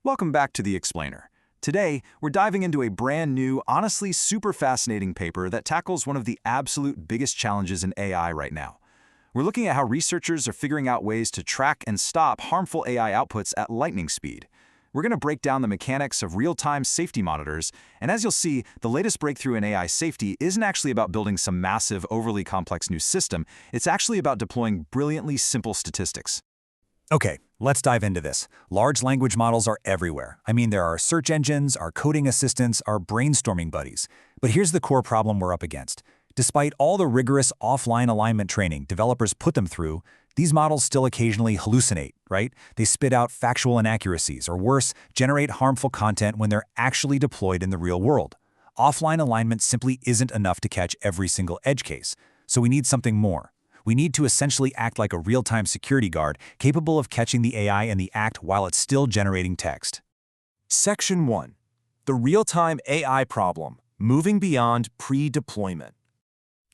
Welcome back to The Explainer. Today, we're diving into a brand new, honestly super fascinating paper that tackles one of the absolute biggest challenges in AI right now. We're looking at how researchers are figuring out ways to track and stop harmful AI outputs at lightning speed. We're going to break down the mechanics of real-time safety monitors, and as you'll see, the latest breakthrough in AI safety isn't actually about building some massive, overly complex new system. It's actually about deploying brilliantly simple statistics. Okay, let's dive into this. Large language models are everywhere. I mean, there are search engines, our coding assistants, our brainstorming buddies. But here's the core problem we're up against. Despite all the rigorous offline alignment training developers put them through, these models still occasionally hallucinate, right? They spit out factual inaccuracies, or worse, generate harmful content when they're actually deployed in the real world. Offline alignment simply isn't enough to catch every single edge case, so we need something more. We need to essentially act like a real-time security guard capable of catching the AI in the act while it's still generating text. Section 1. The real-time AI problem, moving beyond pre-deployment.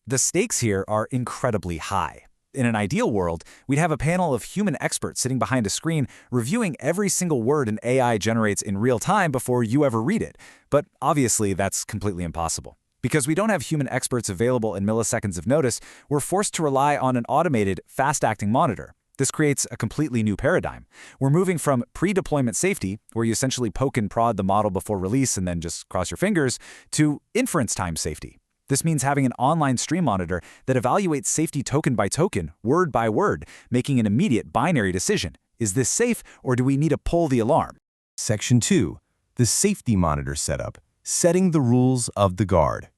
The stakes here are incredibly high. In an ideal world, we'd have a panel of human experts sitting behind a screen reviewing every single word an AI generates in real time before you ever read it. But obviously, that's completely impossible. Because we don't have human experts available in milliseconds of notice, we're forced to rely on an automated, fast-acting monitor. This creates a completely new paradigm. We're moving from pre-deployment safety, where you essentially poke and prod the model before release and then just cross your fingers, to inference time safety. This means having an online stream monitor that evaluates safety token by token, word by word, making an immediate binary decision. Is this safe, or do we need to pull the alarm? Section 2. The safety monitor setup, setting the rules of the guard.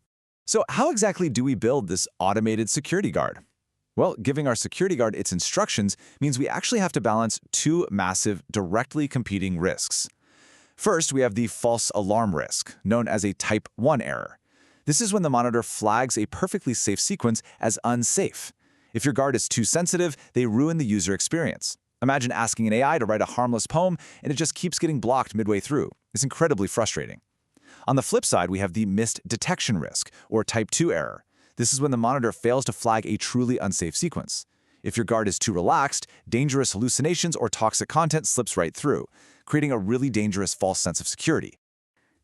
So how exactly do we build this automated security guard? Well, giving our security guard its instructions means we actually have to balance two massive, directly competing risks. First, we have the false alarm risk, known as a type 1 error. This is when the monitor flags a perfectly safe sequence as unsafe. If your guard is too sensitive, they ruin the user experience. Imagine asking an AI to write a harmless poem, and it just keeps getting blocked midway through. It's incredibly frustrating. On the flip side, we have the missed detection risk, or type 2 error. This is when the monitor fails to flag a truly unsafe sequence. If your guard is too relaxed, dangerous hallucinations or toxic content slips right through, creating a really dangerous false sense of security.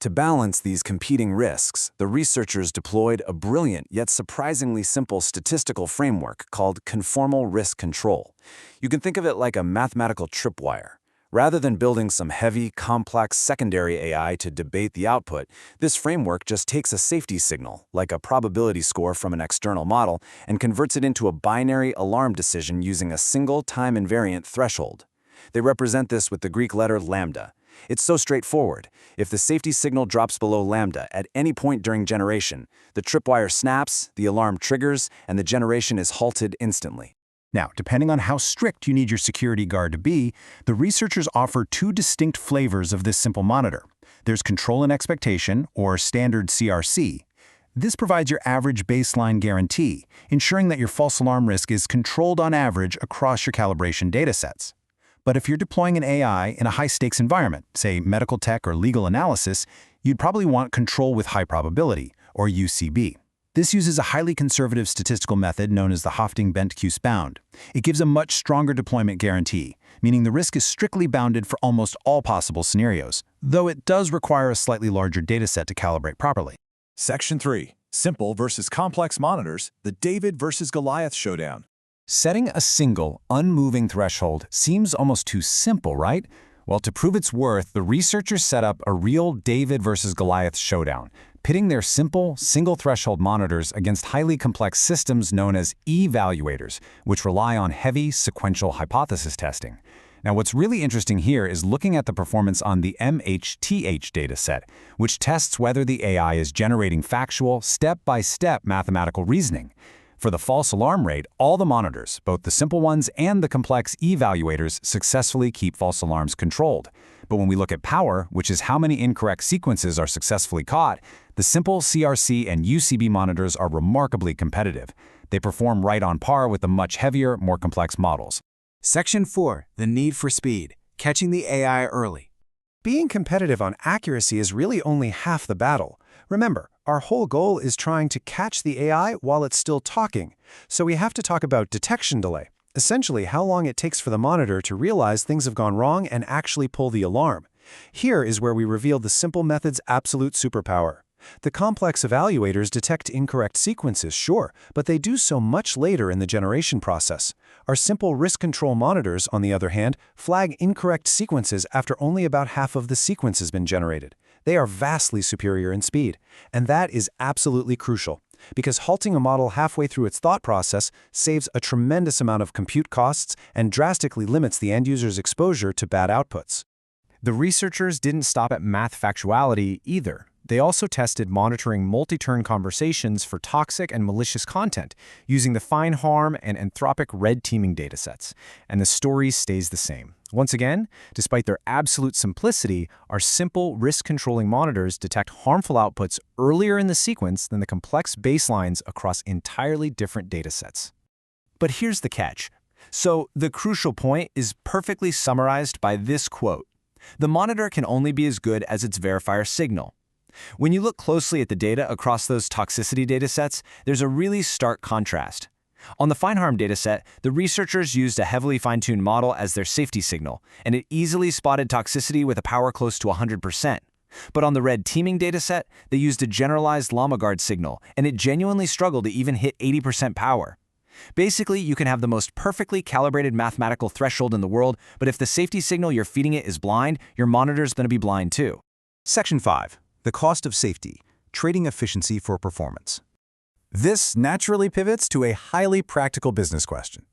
To balance these competing risks, the researchers deployed a brilliant yet surprisingly simple statistical framework called conformal risk control. You can think of it like a mathematical tripwire. Rather than building some heavy, complex secondary AI to debate the output, this framework just takes a safety signal, like a probability score from an external model, and converts it into a binary alarm decision using a single time-invariant threshold. They represent this with the Greek letter lambda. It's so straightforward. If the safety signal drops below lambda at any point during generation, the tripwire snaps, the alarm triggers, and the generation is halted instantly. Now, depending on how strict you need your security guard to be, the researchers offer two distinct flavors of this simple monitor. There's Control and Expectation, or Standard CRC. This provides your average baseline guarantee, ensuring that your false alarm risk is controlled on average across your calibration datasets. But if you're deploying an AI in a high-stakes environment, say medical tech or legal analysis, you'd probably want Control with High Probability, or UCB. This uses a highly conservative statistical method known as the Hafting-Bentke bound. It gives a much stronger deployment guarantee, meaning the risk is strictly bounded for almost all possible scenarios, though it does require a slightly larger dataset to calibrate properly. Section 3. Simple versus complex monitors, the David versus Goliath showdown. Setting a single, unmoving threshold seems almost too simple, right? Well, to prove its worth, the researchers set up a real David versus Goliath showdown, pitting their simple, single-threshold monitors against highly complex systems known as evaluators, which rely on heavy, sequential hypothesis testing. Now, what's really interesting here is looking at the performance on the MHTH dataset, which tests whether the AI is generating factual, step-by-step mathematical reasoning. For the false alarm rate, all the monitors, both the simple ones and the complex evaluators, successfully keep false alarms controlled. But when we look at power, which is how many incorrect sequences are successfully caught, the simple CRC and UCB monitors are remarkably competitive. They perform right on par with the much heavier, more complex models. Section 4. The need for speed, catching the AI early. Being competitive on accuracy is really only half the battle. Remember, our whole goal is trying to catch the AI while it's still talking. So we have to talk about detection delay, essentially how long it takes for the monitor to realize things have gone wrong and actually pull the alarm. Here is where we reveal the simple method's absolute superpower. The complex evaluators detect incorrect sequences, sure, but they do so much later in the generation process. Our simple risk control monitors, on the other hand, flag incorrect sequences after only about half of the sequence has been generated. They are vastly superior in speed, and that is absolutely crucial, because halting a model halfway through its thought process saves a tremendous amount of compute costs and drastically limits the end user's exposure to bad outputs. The researchers didn't stop at math factuality either. They also tested monitoring multi-turn conversations for toxic and malicious content using the fine harm and anthropic red teaming datasets. And the story stays the same. Once again, despite their absolute simplicity, our simple risk-controlling monitors detect harmful outputs earlier in the sequence than the complex baselines across entirely different datasets. But here's the catch. So the crucial point is perfectly summarized by this quote. The monitor can only be as good as its verifier signal. When you look closely at the data across those toxicity datasets, there's a really stark contrast. On the fine harm dataset, the researchers used a heavily fine-tuned model as their safety signal, and it easily spotted toxicity with a power close to 100%. But on the red teaming dataset, they used a generalized Llama Guard signal, and it genuinely struggled to even hit 80% power. Basically, you can have the most perfectly calibrated mathematical threshold in the world, but if the safety signal you're feeding it is blind, your monitor's going to be blind too. Section 5. The cost of safety, trading efficiency for performance. This naturally pivots to a highly practical business question.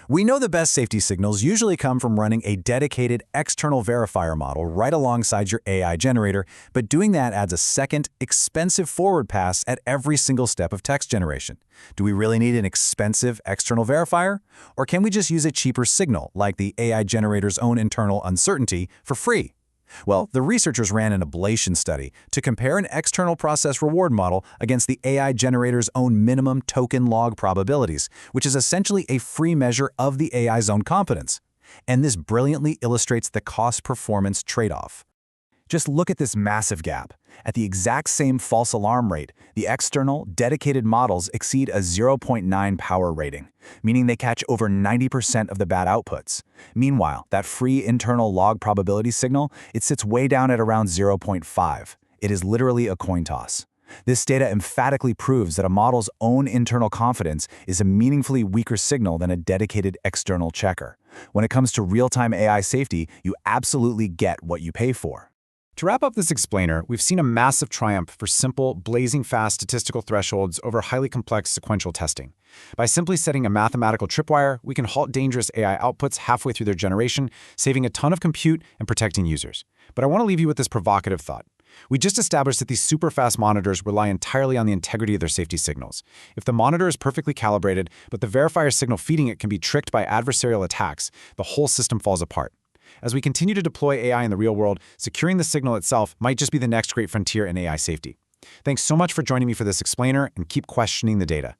We know the best safety signals usually come from running a dedicated external verifier model right alongside your AI generator, but doing that adds a second, expensive forward pass at every single step of text generation. Do we really need an expensive external verifier? Or can we just use a cheaper signal, like the AI generator's own internal uncertainty, for free? Well, the researchers ran an ablation study to compare an external process reward model against the AI generator's own minimum token log probabilities, which is essentially a free measure of the AI's own competence. And this brilliantly illustrates the cost-performance trade-off. Just look at this massive gap. At the exact same false alarm rate, the external, dedicated models exceed a 0.9 power rating, meaning they catch over 90% of the bad outputs. Meanwhile, that free internal log probability signal, it sits way down at around 0.5. It is literally a coin toss. This data emphatically proves that a model's own internal confidence is a meaningfully weaker signal than a dedicated external checker. When it comes to real-time AI safety, you absolutely get what you pay for. To wrap up this explainer, we've seen a massive triumph for simple, blazing fast statistical thresholds over highly complex sequential testing. By simply setting a mathematical tripwire, we can halt dangerous AI outputs halfway through their generation, saving a ton of compute and protecting users. But I want to leave you with this provocative thought. We just established that these super fast monitors rely entirely on the integrity of their safety signals. If the monitor is perfectly calibrated, but the verifier signal feeding it can be tricked by adversarial attacks, the whole system falls apart. As we continue to deploy AI in the real world, securing the signal itself might just be the next great frontier in AI safety. Thanks so much for joining me for this explainer, and keep questioning the data.